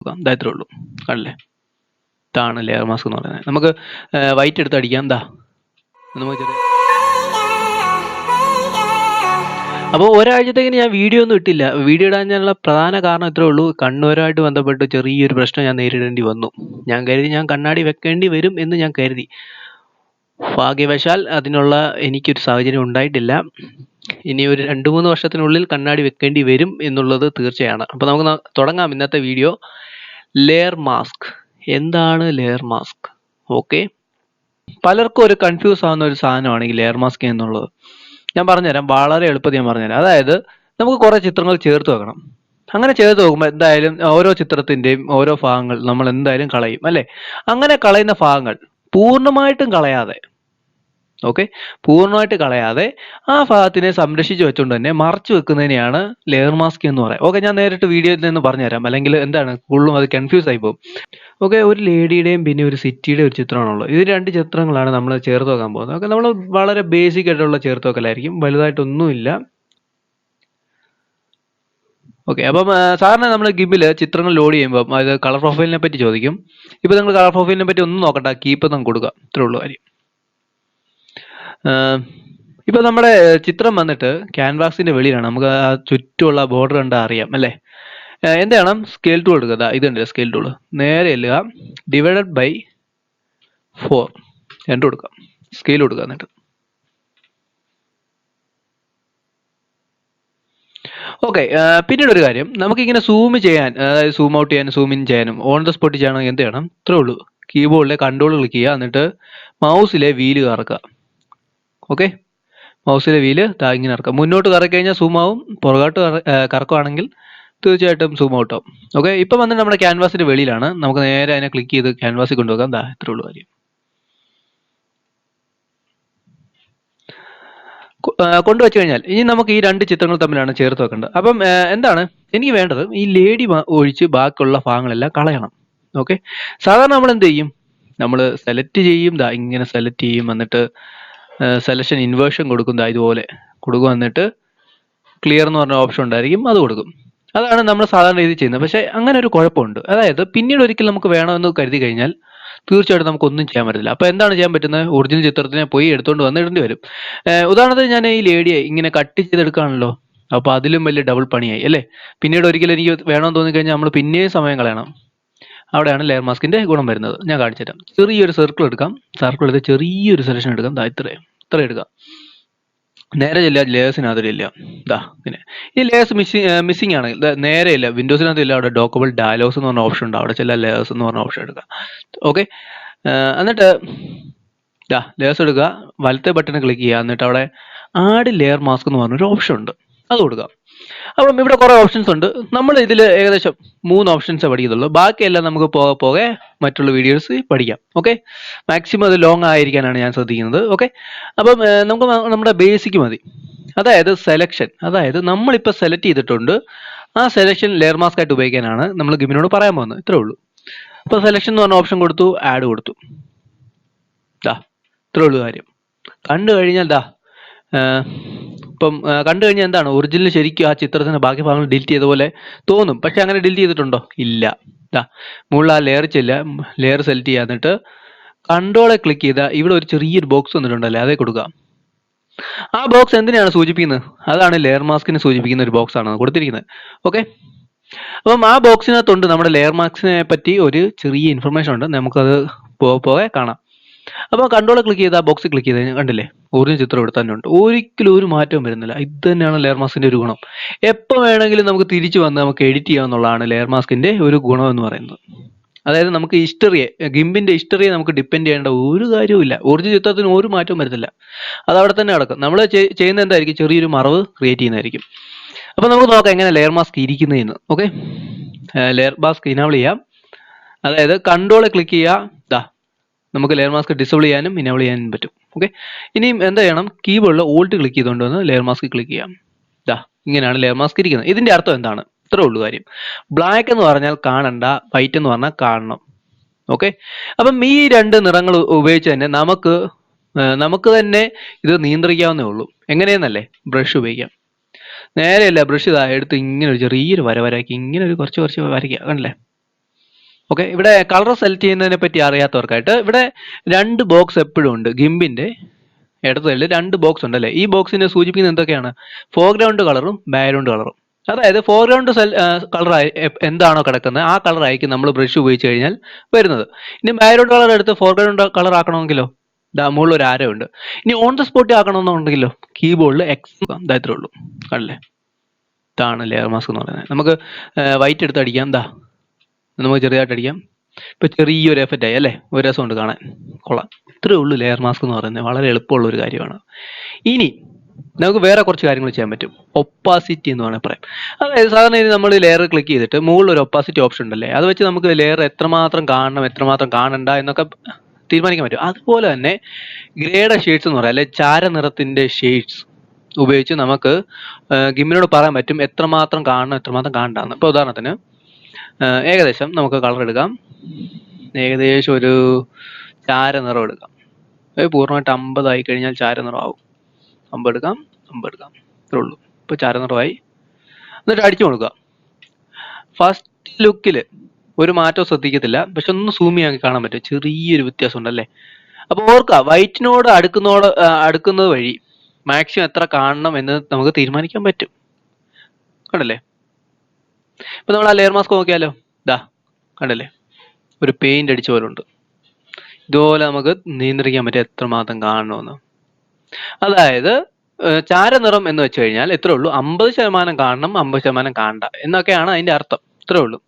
ഇത്രേ ഉള്ളൂ. കണ്ടില്ലേ, ഇതാണ് ലെയർ മാസ്ക് എന്ന് പറയുന്നത്. നമുക്ക് വൈറ്റ് എടുത്ത് അടിക്കാം. നമുക്ക് അപ്പോൾ ഒരാഴ്ചത്തേക്ക് ഞാൻ വീഡിയോ ഒന്നും ഇട്ടില്ല. വീഡിയോ ഇടാനുള്ള പ്രധാന കാരണം ഇത്രേ ഉള്ളൂ. കണ്ണുരുമായിട്ട് ബന്ധപ്പെട്ട് ചെറിയൊരു പ്രശ്നം ഞാൻ നേരിടേണ്ടി വന്നു. ഞാൻ കരുതി ഞാൻ കണ്ണാടി വെക്കേണ്ടി വരും എന്ന് ഞാൻ കരുതി. ഭാഗ്യവശാൽ അതിനുള്ള എനിക്കൊരു സാഹചര്യം ഉണ്ടായിട്ടില്ല. ഇനി ഒരു 2-3 വർഷത്തിനുള്ളിൽ കണ്ണാടി വെക്കേണ്ടി വരും എന്നുള്ളത് തീർച്ചയാണ്. അപ്പോൾ നമുക്ക് തുടങ്ങാം ഇന്നത്തെ വീഡിയോ. Layer mask. എന്താണ് ലെയർ മാസ്ക്? ഓക്കെ, പലർക്കും ഒരു കൺഫ്യൂസ് ആവുന്ന ഒരു സാധനമാണ് ഈ ലെയർ മാസ്ക് എന്നുള്ളത്. ഞാൻ പറഞ്ഞുതരാം, വളരെ എളുപ്പത്തിൽ ഞാൻ പറഞ്ഞുതരാം. അതായത് നമുക്ക് കുറേ ചിത്രങ്ങൾ ചേർത്ത് വെക്കണം. അങ്ങനെ ചേർത്ത് വെക്കുമ്പോൾ എന്തായാലും ഓരോ ചിത്രത്തിൻ്റെയും ഓരോ ഭാഗങ്ങൾ നമ്മൾ എന്തായാലും കളയും അല്ലേ? അങ്ങനെ കളയുന്ന ഭാഗങ്ങൾ പൂർണ്ണമായിട്ടും കളയാതെ, ഓക്കെ, പൂർണ്ണമായിട്ട് കളയാതെ ആ ഭാഗത്തിനെ സംരക്ഷിച്ച് വെച്ചുകൊണ്ട് തന്നെ മറച്ചു വെക്കുന്നതിനെയാണ് ലെയർ മാസ്ക് എന്ന് പറയാം. ഓക്കെ, ഞാൻ നേരിട്ട് വീഡിയോയിൽ നിന്ന് പറഞ്ഞുതരാം, അല്ലെങ്കിൽ എന്താണ് ഫുള്ളും അത് കൺഫ്യൂസ് ആയി പോകും. ഓക്കെ, ഒരു ലേഡിയുടെയും പിന്നെ ഒരു സിറ്റിയുടെ ഒരു ചിത്രമാണുള്ളത്. ഇത് 2 ചിത്രങ്ങളാണ് നമ്മൾ ചേർത്ത് വെക്കാൻ പോകുന്നത്. ഓക്കെ, നമ്മൾ വളരെ ബേസിക് ആയിട്ടുള്ള ചേർത്ത് വെക്കലായിരിക്കും, വലുതായിട്ടൊന്നുമില്ല. ഓക്കെ, അപ്പം സാറിന് നമ്മൾ ഗിമ്പിൽ ചിത്രങ്ങൾ ലോഡ് ചെയ്യുമ്പോൾ അത് കളർ പ്രൊഫൈലിനെ പറ്റി ചോദിക്കും. ഇപ്പോൾ നിങ്ങൾ കളർ പ്രൊഫൈലിനെ പറ്റി ഒന്നും നോക്കണ്ട, കീപ്പ് നമുക്ക് കൊടുക്കുക, ഇത്രേ ഉള്ളൂ കാര്യം. ഇപ്പോൾ നമ്മുടെ ചിത്രം വന്നിട്ട് ക്യാൻവാസിന്റെ വെളിയിലാണ്. നമുക്ക് ആ ചുറ്റുമുള്ള ബോർഡർ കണ്ടാൽ അറിയാം അല്ലേ? എന്ത് ചെയ്യണം? സ്കെയിൽ ടൂൾ എടുക്കുക. ഇതുണ്ട് സ്കെയിൽ ടൂൾ. നേരെ ചെല്ലുക, ഡിവൈഡഡ് ബൈ 4 2 കൊടുക്കുക, സ്കെയിൽ കൊടുക്കുക. എന്നിട്ട് ഓക്കെ, പിന്നീട് ഒരു കാര്യം, നമുക്കിങ്ങനെ സൂം ചെയ്യാൻ, അതായത് സൂം ഔട്ട് ചെയ്യാനും സൂം ഇൻ ചെയ്യാനും ഓൺ ദ സ്പോട്ട് ചെയ്യണമെങ്കിൽ എന്ത് ചെയ്യണം? ഇത്രേ ഉള്ളൂ, കീബോർഡിലെ കൺട്രോൾ ക്ലിക്ക് ചെയ്യുക, എന്നിട്ട് മൗസിലെ വീല് കറക്കുക. ഓക്കെ, മൗസിലെ വീല് ഇങ്ങനെ ഇറക്കുക. മുന്നോട്ട് കറക്കി കഴിഞ്ഞാൽ സൂം ആവും, പുറകോട്ട് കറക്കുകയാണെങ്കിൽ തീർച്ചയായിട്ടും സൂം ഔട്ട് ആവും. ഓക്കെ, ഇപ്പം വന്നിട്ട് നമ്മുടെ ക്യാൻവാസിന്റെ വെളിയിലാണ്. നമുക്ക് നേരെ അതിനെ ക്ലിക്ക് ചെയ്ത് ക്യാൻവാസിൽ കൊണ്ടുപോകാം. ഇത്രേ ഉള്ളൂ കാര്യം. കൊണ്ടുവച്ചു കഴിഞ്ഞാൽ ഇനി നമുക്ക് ഈ 2 ചിത്രങ്ങൾ തമ്മിലാണ് ചേർത്ത് വെക്കേണ്ടത്. അപ്പം എന്താണ് എനിക്ക് വേണ്ടത്? ഈ ലേഡി ഒഴിച്ച് ബാക്കിയുള്ള ഭാഗങ്ങളെല്ലാം കളയണം. ഓക്കെ, സാധാരണ നമ്മൾ എന്ത് ചെയ്യും? നമ്മൾ സെലക്ട് ചെയ്യും, ഇങ്ങനെ സെലക്ട് ചെയ്യും, എന്നിട്ട് സെലക്ഷൻ ഇൻവേർഷൻ കൊടുക്കും, ഇതുപോലെ കൊടുക്കും, എന്നിട്ട് ക്ലിയർ എന്ന് പറഞ്ഞ ഓപ്ഷൻ ഉണ്ടായിരിക്കും, അത് കൊടുക്കും. അതാണ് നമ്മൾ സാധാരണ രീതി ചെയ്യുന്നത്. പക്ഷേ അങ്ങനെ ഒരു കുഴപ്പമുണ്ട്. അതായത് പിന്നീട് ഒരിക്കൽ നമുക്ക് വേണമെന്ന് കരുതി കഴിഞ്ഞാൽ തീർച്ചയായിട്ടും നമുക്കൊന്നും ചെയ്യാൻ പറ്റില്ല. അപ്പോൾ എന്താണ് ചെയ്യാൻ പറ്റുന്നത്? ഒറിജിനൽ ചിത്രത്തിനെ പോയി എടുത്തുകൊണ്ട് വന്ന് ഇടേണ്ടി വരും. ഉദാഹരണത്തിന് ഞാൻ ഈ ലേഡിയെ ഇങ്ങനെ കട്ട് ചെയ്തെടുക്കുകയാണല്ലോ, അപ്പോൾ അതിലും വലിയ ഡബിൾ പണിയായി അല്ലേ? പിന്നീട് ഒരിക്കലും എനിക്ക് വേണമെന്ന് തോന്നിക്കഴിഞ്ഞാൽ നമ്മൾ പിന്നെയും സമയം കളയണം. അവിടെയാണ് ലെയർ മാസ്കിന്റെ ഗുണം വരുന്നത്. ഞാൻ കാണിച്ചു തരാം. ചെറിയൊരു സർക്കിൾ എടുക്കാം, സർക്കിൾ എടുത്ത് ചെറിയൊരു സെലക്ഷൻ എടുക്കാം, ഇത്ര എടുക്കാം. നേരെ ചെല്ലുക, ലേയേഴ്സിനകത്ത് ഇല്ല, ഇങ്ങനെ. ഈ ലേയേഴ്സ് മിസ്സിംഗ് ആണ്, നേരെ ഇല്ല, വിൻഡോസിനകത്ത് ഇല്ല, അവിടെ ഡോക്കബിൾ ഡയലോഗ്സ് എന്ന് പറഞ്ഞ ഓപ്ഷൻ ഉണ്ട്, അവിടെ ചെല്ല ലേയേഴ്സ് എന്ന് പറഞ്ഞ ഓപ്ഷൻ എടുക്കുക. ഓക്കെ, എന്നിട്ട് ലേയേഴ്സ് എടുക്കുക, വലത്തെ ബട്ടൺ ക്ലിക്ക് ചെയ്യുക, എന്നിട്ട് അവിടെ ആഡ് ലെയർ മാസ്ക് എന്ന് പറഞ്ഞൊരു ഓപ്ഷൻ ഉണ്ട്, അത് കൊടുക്കുക. അപ്പം ഇവിടെ കുറേ ഓപ്ഷൻസ് ഉണ്ട്. നമ്മൾ ഇതിൽ ഏകദേശം 3 ഓപ്ഷൻസേ പഠിക്കത്തുള്ളൂ. ബാക്കിയെല്ലാം നമുക്ക് പോകെ മറ്റുള്ള വീഡിയോസ് പഠിക്കാം. ഓക്കെ, മാക്സിമം അത് ലോങ് ആയിരിക്കാനാണ് ഞാൻ ശ്രദ്ധിക്കുന്നത്. ഓക്കെ, അപ്പം നമുക്ക് നമ്മുടെ ബേസിക് മതി. അതായത് സെലക്ഷൻ, അതായത് നമ്മളിപ്പോൾ സെലക്ട് ചെയ്തിട്ടുണ്ട്, ആ സെലക്ഷൻ ലെയർ മാസ്ക് ആയിട്ട് ഉപയോഗിക്കാനാണ് നമ്മൾ ഗിമ്പിനോട് പറയാൻ പോകുന്നത്. ഇത്രേ ഉള്ളൂ. അപ്പോൾ സെലക്ഷൻ എന്ന് പറഞ്ഞ ഓപ്ഷൻ കൊടുത്തു, ആഡ് കൊടുത്തു, ഇത്രേ ഉള്ളൂ കാര്യം. കണ്ടു കഴിഞ്ഞാൽ ഇപ്പം കണ്ടു കഴിഞ്ഞാൽ എന്താണ്, ഒറിജിനൽ ശരിക്കും ആ ചിത്രത്തിന്റെ ബാക്കി ഭാഗങ്ങൾ ഡിലീറ്റ് ചെയ്ത പോലെ തോന്നും. പക്ഷെ അങ്ങനെ ഡിലീറ്റ് ചെയ്തിട്ടുണ്ടോ? ഇല്ല. മുകളിൽ ആ ലെയർ ലെയർ സെലക്ട് ചെയ്യുക, എന്നിട്ട് കൺട്രോളെ ക്ലിക്ക് ചെയ്താൽ ഇവിടെ ഒരു ചെറിയൊരു ബോക്സ് വന്നിട്ടുണ്ടല്ലേ, അതേ കൊടുക്കുക. ആ ബോക്സ് എന്തിനാണ് സൂചിപ്പിക്കുന്നത്? അതാണ് ലെയർ മാസ്കിനെ സൂചിപ്പിക്കുന്ന ഒരു ബോക്സ് ആണ് കൊടുത്തിരിക്കുന്നത്. ഓക്കെ, അപ്പം ആ ബോക്സിനകത്തുണ്ട് നമ്മുടെ ലെയർ മാസ്കിനെ പറ്റി ഒരു ചെറിയ ഇൻഫർമേഷൻ ഉണ്ട്, നമുക്കത് പോകെ കാണാം. അപ്പോൾ കൺട്രോൾ ക്ലിക്ക് ചെയ്ത് ആ ബോക്സ് ക്ലിക്ക് ചെയ്ത് കഴിഞ്ഞാൽ കണ്ടില്ലേ, ഒറിജിനൽ ചിത്രം ഇവിടെ തന്നെ ഉണ്ട്, ഒരിക്കലും ഒരു മാറ്റവും വരുന്നില്ല. ഇത് തന്നെയാണ് ലെയർ മാസ്കിന്റെ ഒരു ഗുണം. എപ്പോൾ വേണമെങ്കിലും നമുക്ക് തിരിച്ചു വന്ന് നമുക്ക് എഡിറ്റ് ചെയ്യാമെന്നുള്ളതാണ് ലെയർ മാസ്കിന്റെ ഒരു ഗുണം എന്ന് പറയുന്നത്. അതായത് നമുക്ക് ഗിമ്പിന്റെ ഹിസ്റ്ററിയെ നമുക്ക് ഡിപ്പെൻഡ് ചെയ്യേണ്ട ഒരു കാര്യവുമില്ല. ഒറിജിനൽ ചിത്രത്തിന് ഒരു മാറ്റവും വരുന്നില്ല, അത് അവിടെ തന്നെ കിടക്കും. നമ്മൾ ചെയ്യുന്ന എന്തായിരിക്കും? ചെറിയൊരു മറവ് ക്രിയേറ്റ് ചെയ്യുന്നതായിരിക്കും. അപ്പോൾ നമുക്ക് നോക്കാം എങ്ങനെ ലെയർ മാസ്ക് ഇരിക്കുന്നതെന്ന്. ഓക്കെ, ലെയർ മാസ്ക് ഇനേബിൾ ചെയ്യാം. അതായത് കൺട്രോൾ ക്ലിക്ക് ചെയ്യുക, നമുക്ക് ലെയർ മാസ്ക് ഡിസേബിൾ ചെയ്യാനും ഇനേബിൾ ചെയ്യാനും പറ്റും. ഓക്കെ, ഇനിയും എന്താ ചെയ്യണം? കീബോർഡിൽ ഓൾട്ട് ക്ലിക്ക് ചെയ്തുകൊണ്ട് വന്ന് ലെയർ മാസ്ക് ക്ലിക്ക് ചെയ്യാം. ഇങ്ങനെയാണ് ലെയർ മാസ്ക് ഇരിക്കുന്നത്. ഇതിന്റെ അർത്ഥം എന്താണ്? ഇത്രേ ഉള്ളൂ കാര്യം. ബ്ലാക്ക് എന്ന് പറഞ്ഞാൽ കാണണ്ട, വൈറ്റ് എന്ന് പറഞ്ഞാൽ കാണണം. ഓക്കെ, അപ്പം ഈ 2 നിറങ്ങൾ ഉപയോഗിച്ച് തന്നെ നമുക്ക് തന്നെ ഇത് നിയന്ത്രിക്കാവുന്നേ ഉള്ളൂ. എങ്ങനെയെന്നല്ലേ? ബ്രഷ് ഉപയോഗിക്കാം. നേരെയല്ല, ബ്രഷ് എടുത്ത് ഇങ്ങനെ ഒരു ചെറിയൊരു വരയ്ക്ക്, ഇങ്ങനെ ഒരു കുറച്ച് വരയ്ക്കുക, കണ്ടില്ലേ? ഓക്കെ, ഇവിടെ കളർ സെലക്ട് ചെയ്യുന്നതിനെ പറ്റി അറിയാത്തവർക്കായിട്ട് ഇവിടെ 2 ബോക്സ് എപ്പോഴും ഉണ്ട്. ഗിംപിന്റെ ഇടത് സൈഡിൽ 2 ബോക്സ് ഉണ്ട് അല്ലേ? ഈ ബോക്സിനെ സൂചിപ്പിക്കുന്നത് എന്തൊക്കെയാണ്? ഫോർഗ്രൗണ്ട് കളറും ബാക്ക്ഗ്രൗണ്ട് കളറും. അതായത് ഫോർഗ്രൗണ്ട് കളർ എന്താണോ കിടക്കുന്നത് ആ കളർ ആയിരിക്കും നമ്മൾ ബ്രഷ് ഉപയോഗിച്ച് കഴിഞ്ഞാൽ വരുന്നത്. ഇനി ബാക്ക്ഗ്രൗണ്ട് കളർ എടുത്ത് ഫോർഗ്രൗണ്ട് കളർ ആക്കണമെങ്കിലോ മുകളിൽ ഒരു ആരോ ഉണ്ട്. ഇനി ഓൺ ദ സ്പോട്ട് ആക്കണമെന്നുണ്ടെങ്കിലോ കീബോർഡിൽ എക്സ് ഇത്രേ ഉള്ളൂ. കണ്ടില്ലേ? ഇതാണ് ലെയർ മാസ്ക് എന്ന് പറയുന്നത്. നമുക്ക് വൈറ്റ് എടുത്ത് അടിക്കാം. നമുക്ക് ചെറിയതായിട്ട് അടിക്കാം. ഇപ്പൊ ചെറിയൊരു എഫക്റ്റ് ആയി അല്ലേ? ഒരു രസമുണ്ട് കാണാൻ, കൊള്ളാം. ഇത്രേ ഉള്ളൂ ലെയർ മാസ്ക് എന്ന് പറയുന്നത്. വളരെ എളുപ്പമുള്ള ഒരു കാര്യമാണ്. ഇനി നമുക്ക് വേറെ കുറച്ച് കാര്യങ്ങൾ ചെയ്യാൻ പറ്റും. ഒപ്പാസിറ്റി എന്ന് വേണമെങ്കിൽ പറയാം. അതായത് സാധാരണ നമ്മൾ ലെയർ ക്ലിക്ക് ചെയ്തിട്ട് മുകളിൽ ഒരു ഒപ്പാസിറ്റി ഓപ്ഷൻ ഉണ്ടല്ലേ, അത് വെച്ച് നമുക്ക് ലെയർ എത്രമാത്രം കാണണം എത്രമാത്രം കാണണ്ട എന്നൊക്കെ തീരുമാനിക്കാൻ പറ്റും. അതുപോലെ തന്നെ ഗ്രേഡ് ഷെയ്ഡ്സ് എന്ന് പറയാം, അല്ലെ ചാരനിറത്തിന്റെ ഷെയ്ഡ്സ് ഉപയോഗിച്ച് നമുക്ക് ഗിമ്പിനോട് പറയാൻ പറ്റും എത്രമാത്രം കാണണം എത്രമാത്രം കാണണ്ടെന്ന്. ഇപ്പോൾ ഉദാഹരണത്തിന് ഏകദേശം നമുക്ക് കളർ എടുക്കാം. ഏകദേശം ഒരു ചാരനിറം എടുക്കാം. പൂർണ്ണമായിട്ട് 50 ആയി കഴിഞ്ഞാൽ ചാരനിറം ആവും. 50 എടുക്കാം, 50 എടുക്കാം, ഇത്രേ ഉള്ളൂ. ഇപ്പോൾ ചാരനിറമായി. എന്നിട്ട് അടിച്ചു കൊടുക്കുക. ഫസ്റ്റ് ലുക്കിൽ ഒരു മാറ്റവും ശ്രദ്ധിക്കത്തില്ല, പക്ഷെ ഒന്ന് സൂം ചെയ്യാൻ കാണാൻ പറ്റും, ചെറിയൊരു വ്യത്യാസം ഉണ്ടല്ലേ? അപ്പോൾ ഓർക്കുക, വൈറ്റിനോട് അടുക്കുന്നത് വഴി മാക്സിമം എത്ര കാണണം എന്ന് നമുക്ക് തീരുമാനിക്കാൻ പറ്റും. കണ്ടല്ലേ? ഇപ്പൊ നമ്മൾ ആ ലെയർ മാസ്ക് നോക്കിയാലോ, കണ്ടല്ലേ? ഒരു പെയിന്റ് അടിച്ച പോലെ ഉണ്ട്. ഇതുപോലെ നമുക്ക് നിയന്ത്രിക്കാൻ പറ്റും എത്രമാത്രം കാണണമെന്ന്. അതായത് ചാരനിറം എന്ന് വെച്ച് കഴിഞ്ഞാൽ എത്രേ ഉള്ളൂ, 50% കാണണം 50% കാണണ്ട എന്നൊക്കെയാണ് അതിന്റെ അർത്ഥം. ഇത്രേ ഉള്ളൂ.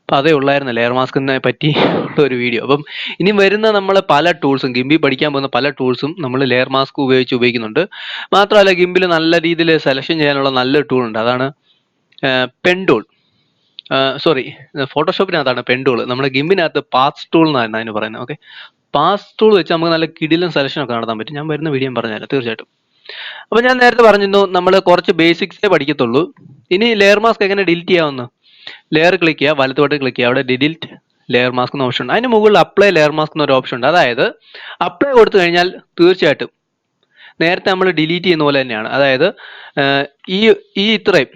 അപ്പൊ അതേ ഉള്ളായിരുന്നു ലെയർ മാസ്കിനെ പറ്റി ഉള്ള ഒരു വീഡിയോ. അപ്പം ഇനി വരുന്ന നമ്മൾ പല ടൂൾസും, ഗിംബിൽ പഠിക്കാൻ പോകുന്ന പല ടൂൾസും നമ്മൾ ലെയർ മാസ്ക് ഉപയോഗിക്കുന്നുണ്ട്. മാത്രമല്ല ഗിംബിൽ നല്ല രീതിയിൽ സെലക്ഷൻ ചെയ്യാനുള്ള നല്ലൊരു ടൂൾ ഉണ്ട്. അതാണ് പെൻ ടൂൾ. സോറി, ഫോട്ടോഷോപ്പിനകത്താണ് പെൻ ടൂൾ. നമ്മുടെ ഗിംബിനകത്ത് പാസ് ടൂൾ എന്നാണ് അതിന് പറയുന്നത്. ഓക്കെ, പാസ് ടൂൾ വെച്ച് നമുക്ക് നല്ല കിടിലൻ സെലക്ഷൻ ഒക്കെ നടത്താൻ പറ്റും. ഞാൻ വരുന്ന വീഡിയോ പറഞ്ഞുതരാം തീർച്ചയായിട്ടും. അപ്പൊ ഞാൻ നേരത്തെ പറഞ്ഞിരുന്നു നമ്മൾ കുറച്ച് ബേസിക്സേ പഠിക്കത്തുള്ളൂ. ഇനി ലെയർ മാസ്ക് എങ്ങനെ ഡിലീറ്റ് ചെയ്യാമെന്ന്. ലെയർ ക്ലിക്ക് ചെയ്യുക, വലത്തോട്ട് ക്ലിക്ക് ചെയ്യുക, അവിടെ ഡിലീറ്റ് ലെയർ മാസ്ക് എന്ന ഓപ്ഷൻ ഉണ്ട്. അതിന് മുകളിൽ അപ്ലൈ ലെയർ മാസ്ക് എന്നൊരു ഓപ്ഷൻ ഉണ്ട്. അതായത് അപ്ലൈ കൊടുത്തു കഴിഞ്ഞാൽ തീർച്ചയായിട്ടും നേരത്തെ നമ്മൾ ഡിലീറ്റ് ചെയ്യുന്ന പോലെ തന്നെയാണ്. അതായത് ഈ ഇത്രയും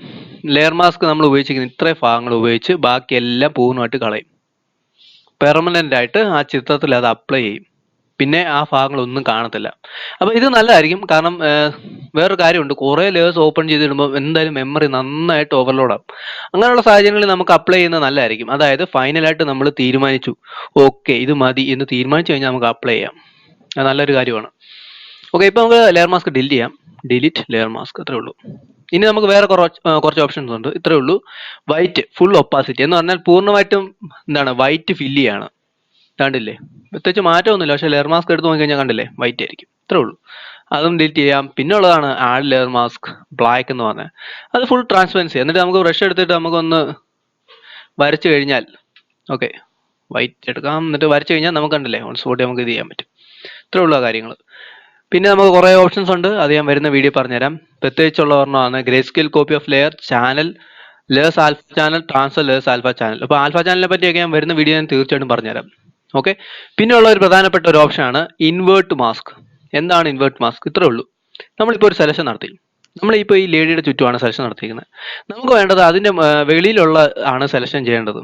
ലെയർ മാസ്ക് നമ്മൾ ഉപയോഗിച്ചിരിക്കുന്ന ഇത്രയും ഭാഗങ്ങൾ ഉപയോഗിച്ച് ബാക്കിയെല്ലാം പൂർണ്ണമായിട്ട് കളയും. പെർമനന്റ് ആയിട്ട് ആ ചിത്രത്തിൽ അത് അപ്ലൈ ചെയ്യും. പിന്നെ ആ ഭാഗങ്ങളൊന്നും കാണത്തില്ല. അപ്പൊ ഇത് നല്ലതായിരിക്കും. കാരണം വേറൊരു കാര്യമുണ്ട്, കുറെ ലേയേഴ്സ് ഓപ്പൺ ചെയ്തിടുമ്പോൾ എന്തായാലും മെമ്മറി നന്നായിട്ട് ഓവർലോഡ് ആവും. അങ്ങനെയുള്ള സാഹചര്യങ്ങളിൽ നമുക്ക് അപ്ലൈ ചെയ്യുന്നത് നല്ലതായിരിക്കും. അതായത് ഫൈനലായിട്ട് നമ്മൾ തീരുമാനിച്ചു, ഓക്കെ ഇത് മതി എന്ന് തീരുമാനിച്ചു കഴിഞ്ഞാൽ നമുക്ക് അപ്ലൈ ചെയ്യാം. അത് നല്ലൊരു കാര്യമാണ്. ഓക്കെ, ഇപ്പൊ നമുക്ക് ലെയർ മാസ്ക് ഡിലീറ്റ് ചെയ്യാം. ഡിലീറ്റ് ലെയർ മാസ്ക്, അത്രേ ഉള്ളൂ. ഇനി നമുക്ക് വേറെ കുറച്ച് ഓപ്ഷൻസ് ഉണ്ട്. ഇത്രേ ഉള്ളൂ. വൈറ്റ് ഫുൾ ഒപ്പാസിറ്റി എന്ന് പറഞ്ഞാൽ പൂർണ്ണമായിട്ടും എന്താണ്, വൈറ്റ് ഫില്ല് ചെയ്യാണ്. കണ്ടില്ലേ? പ്രത്യേകിച്ച് മാറ്റമൊന്നുമില്ല, പക്ഷെ ലെയർ മാസ്ക് എടുത്ത് നോക്കി കഴിഞ്ഞാൽ കണ്ടില്ലേ, വൈറ്റ് ആയിരിക്കും. ഇത്രേ ഉള്ളൂ. അതും ഡിലീറ്റ് ചെയ്യാം. പിന്നെ ഉള്ളതാണ് ആഡ് ലെയർ മാസ്ക് ബ്ലാക്ക് എന്ന് പറഞ്ഞാൽ, അത് ഫുൾ ട്രാൻസ്പെറൻസി. എന്നിട്ട് നമുക്ക് ബ്രഷ് എടുത്തിട്ട് നമുക്കൊന്ന് വരച്ചു കഴിഞ്ഞാൽ, ഓക്കെ വൈറ്റ് എടുക്കാം, എന്നിട്ട് വരച്ചു കഴിഞ്ഞാൽ നമുക്ക് കണ്ടില്ലേ ഓൺ സ്പോട്ട് നമുക്ക് ഇത് ചെയ്യാൻ പറ്റും. ഇത്രേ ഉള്ള കാര്യങ്ങൾ. പിന്നെ നമുക്ക് കുറേ ഓപ്ഷൻസ് ഉണ്ട്, അത് ഞാൻ വരുന്ന വീഡിയോ പറഞ്ഞുതരാം. പ്രത്യേകിച്ചുള്ള ഒരെണ്ണമാണ് grey scale copy of layer, channel, layers alpha channel, transfer layers alpha channel. അപ്പോൾ ആൽഫ ചാനലിനെ പറ്റിയൊക്കെ ഞാൻ വരുന്ന വീഡിയോ ഞാൻ തീർച്ചയായിട്ടും പറഞ്ഞുതരാം. ഓക്കെ, പിന്നെ ഉള്ള ഒരു പ്രധാനപ്പെട്ട ഒരു ഓപ്ഷനാണ് ഇൻവേർട്ട് മാസ്ക്. എന്താണ് ഇൻവേർട്ട് മാസ്ക്? ഇത്രേ ഉള്ളൂ. നമ്മളിപ്പോൾ ഒരു സെലക്ഷൻ നടത്തി, നമ്മളിപ്പോൾ ഈ ലേഡിയുടെ ചുറ്റുമാണ് സെലക്ഷൻ നടത്തിയിരിക്കുന്നത്. നമുക്ക് വേണ്ടത് അതിന്റെ വെളിയിലുള്ള ആണ് സെലക്ഷൻ ചെയ്യേണ്ടത്.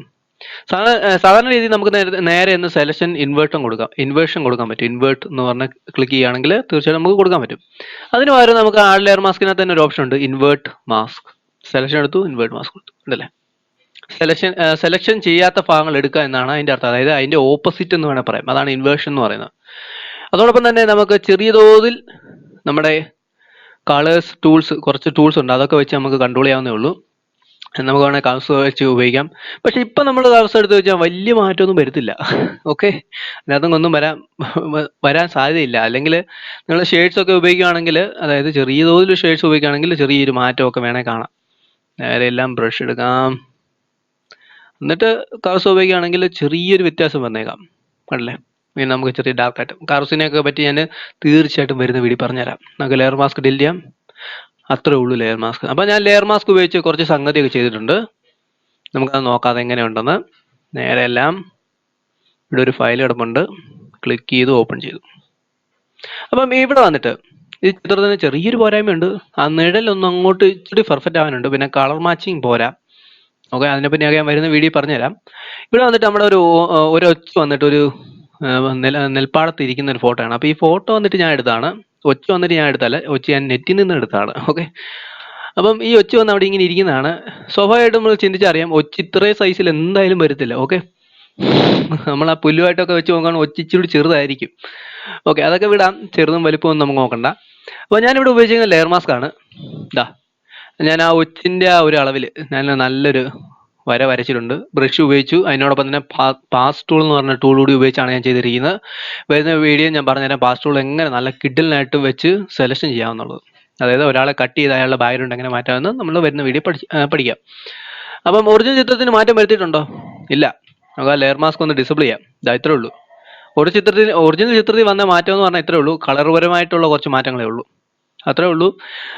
സാധാരണ രീതിയിൽ നമുക്ക് നേരെ ഒന്ന് സെലക്ഷൻ ഇൻവേർഷൻ കൊടുക്കാൻ പറ്റും. ഇൻവേർട്ട് എന്ന് പറഞ്ഞ ക്ലിക്ക് ചെയ്യുകയാണെങ്കിൽ തീർച്ചയായിട്ടും നമുക്ക് കൊടുക്കാൻ പറ്റും. അതിന് പകരം നമുക്ക് ആഡ് ലെയർ മാസ്കിനകത്ത് തന്നെ ഒരു ഓപ്ഷൻ ഉണ്ട്, ഇൻവേർട്ട് മാസ്ക്. സെലക്ഷൻ എടുത്തു, ഇൻവേർട്ട് മാസ്ക് കൊടുത്തു, ഉണ്ടല്ലേ? സെലക്ഷൻ ചെയ്യാത്ത ഭാഗങ്ങൾ എടുക്കുക എന്നാണ് അതിന്റെ അർത്ഥം. അതായത് അതിന്റെ ഓപ്പോസിറ്റ് എന്ന് വേണമെങ്കിൽ പറയാം. അതാണ് ഇൻവേർഷൻ എന്ന് പറയുന്നത്. അതോടൊപ്പം തന്നെ നമുക്ക് ചെറിയ തോതിൽ നമ്മുടെ കളേഴ്സ് ടൂൾസ്, കുറച്ച് ടൂൾസ് ഉണ്ട്, അതൊക്കെ വെച്ച് നമുക്ക് കൺട്രോൾ ചെയ്യാവുന്നേ ഉള്ളൂ. നമുക്ക് വേണമെങ്കിൽ കർവ്സ് വെച്ച് ഉപയോഗിക്കാം. പക്ഷെ ഇപ്പൊ നമ്മൾ കർവ്സ് എടുത്ത് വെച്ചാൽ വലിയ മാറ്റമൊന്നും വരുത്തില്ല. ഓക്കെ, അതിനകത്തൊന്നും വരാൻ സാധ്യതയില്ല. അല്ലെങ്കിൽ നിങ്ങൾ ഷെയ്ഡ്സ് ഒക്കെ ഉപയോഗിക്കുകയാണെങ്കിൽ, അതായത് ചെറിയ തോതിൽ ഷെയ്ഡ്സ് ഉപയോഗിക്കുകയാണെങ്കിൽ ചെറിയൊരു മാറ്റമൊക്കെ വേണേൽ കാണാം. നേരെ എല്ലാം ബ്രഷ് എടുക്കാം, എന്നിട്ട് കർവ്സ് ഉപയോഗിക്കുകയാണെങ്കിൽ ചെറിയൊരു വ്യത്യാസം വന്നേക്കാം. കണ്ടല്ലേ? ഇനി നമുക്ക് ചെറിയ ഡാർക്ക് ആയിട്ട് കർവ്സിനെയൊക്കെ പറ്റി ഞാൻ തീർച്ചയായിട്ടും വരുന്ന വീഡിയോ പറഞ്ഞുതരാം. നമുക്ക് ലെയർ മാസ്ക് ഡിലീറ്റ് ചെയ്യാം. അത്രേ ഉള്ളൂ ലെയർ മാസ്ക്. അപ്പൊ ഞാൻ ലെയർ മാസ്ക് ഉപയോഗിച്ച് കുറച്ച് സംഗതിയൊക്കെ ചെയ്തിട്ടുണ്ട്. നമുക്കത് നോക്കാതെ എങ്ങനെയുണ്ടെന്ന്. നേരെ എല്ലാം ഇവിടെ ഒരു ഫയൽ കിടപ്പുണ്ട്, ക്ലിക്ക് ചെയ്ത് ഓപ്പൺ ചെയ്തു. അപ്പം ഇവിടെ വന്നിട്ട് ഈ ചിത്രത്തിന് ചെറിയൊരു പോരായ്മയുണ്ട്, ആ നിഴലൊന്നും അങ്ങോട്ട് ഇച്ചിരി പെർഫെക്റ്റ് ആവാനുണ്ട്. പിന്നെ കളർ മാച്ചിങ് പോരാ. ഓക്കെ, അതിനെപ്പറ്റി ഞാൻ വരുന്ന വീഡിയോ പറഞ്ഞുതരാം. ഇവിടെ വന്നിട്ട് നമ്മുടെ ഒരു ഒച്ച വന്നിട്ട് ഒരു നെൽപ്പാടത്ത് ഇരിക്കുന്ന ഒരു ഫോട്ടോ ആണ്. അപ്പോൾ ഈ ഫോട്ടോ വന്നിട്ട് ഞാൻ എടുത്താണ്. ഒച്ച വന്നിട്ട് ഞാൻ എടുത്തല്ല, ഒച്ച ഞാൻ നെറ്റിൽ നിന്ന് എടുത്താണ്. ഓക്കെ, അപ്പം ഈ ഒച്ച വന്ന് അവിടെ ഇങ്ങനെ ഇരിക്കുന്നതാണ്. സ്വാഭാവികമായിട്ടും നമ്മൾ ചിന്തിച്ചറിയാം, ഒച്ച ഇത്രയും സൈസിൽ എന്തായാലും വരത്തില്ല. ഓക്കെ, നമ്മൾ ആ പുല്ലുമായിട്ടൊക്കെ വെച്ച് നോക്കുകയാണെങ്കിൽ ഒച്ച ഇച്ചിരി ചെറുതായിരിക്കും. ഓക്കെ, അതൊക്കെ വിടാം, ചെറുതും വലുപ്പമൊന്നും നമുക്ക് നോക്കണ്ട. അപ്പോൾ ഞാനിവിടെ ഉപയോഗിച്ചിരിക്കുന്ന ലെയർ മാസ്ക് ആണ്. ഇതാ, ഞാൻ ആ ഒച്ചിൻ്റെ ആ ഒരു അളവിൽ ഞാൻ നല്ലൊരു വര വരച്ചിട്ടുണ്ട്. ബ്രഷ് ഉപയോഗിച്ചു, അതിനോടൊപ്പം തന്നെ പാസ് ടൂൾ എന്ന് പറഞ്ഞ ടൂൾ കൂടി ഉപയോഗിച്ചാണ് ഞാൻ ചെയ്തിരിക്കുന്നത്. വരുന്ന വീഡിയോ ഞാൻ പറഞ്ഞുതരാം പാസ് ടൂൾ എങ്ങനെ നല്ല കിഡിലിനായിട്ട് വെച്ച് സെലക്ഷൻ ചെയ്യാമെന്നുള്ളത്. അതായത് ഒരാളെ കട്ട് ചെയ്ത് അയാളുടെ ബാക്ക്ഗ്രൗണ്ട് എങ്ങനെ മാറ്റാമെന്ന് നമ്മൾ വരുന്ന വീഡിയോ പഠിക്കാം. അപ്പം ഒറിജിനൽ ചിത്രത്തിന് മാറ്റം വരുത്തിയിട്ടുണ്ടോ? ഇല്ല. നമുക്ക് ആ ലെയർ മാസ്ക് ഒന്ന് ഡിസേബിൾ ചെയ്യാം. ഇതാ, ഇത്രേ ഉള്ളൂ. ഒറിജിനൽ ചിത്രത്തിൽ വന്ന മാറ്റം എന്ന് പറഞ്ഞാൽ ഇത്രേ ഉള്ളൂ. കളർപരമായിട്ടുള്ള കുറച്ച് മാറ്റങ്ങളേ ഉള്ളൂ, അത്രേ ഉള്ളൂ.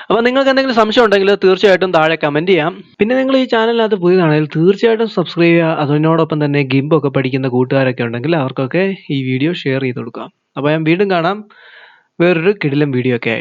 അപ്പോൾ നിങ്ങൾക്ക് എന്തെങ്കിലും സംശയം ഉണ്ടെങ്കിൽ തീർച്ചയായിട്ടും താഴെ കമൻറ്റ് ചെയ്യാം. പിന്നെ നിങ്ങൾ ഈ ചാനലിനകത്ത് പുതിയതാണെങ്കിൽ തീർച്ചയായിട്ടും സബ്സ്ക്രൈബ് ചെയ്യുക. അതിനോടൊപ്പം തന്നെ ഗിംപ് ഒക്കെ പഠിക്കുന്ന കൂട്ടുകാരൊക്കെ ഉണ്ടെങ്കിൽ അവർക്കൊക്കെ ഈ വീഡിയോ ഷെയർ ചെയ്ത് കൊടുക്കാം. അപ്പോൾ ഞാൻ വീണ്ടും കാണാം വേറൊരു കിടിലം വീഡിയോ ഒക്കെ ആയിട്ട്.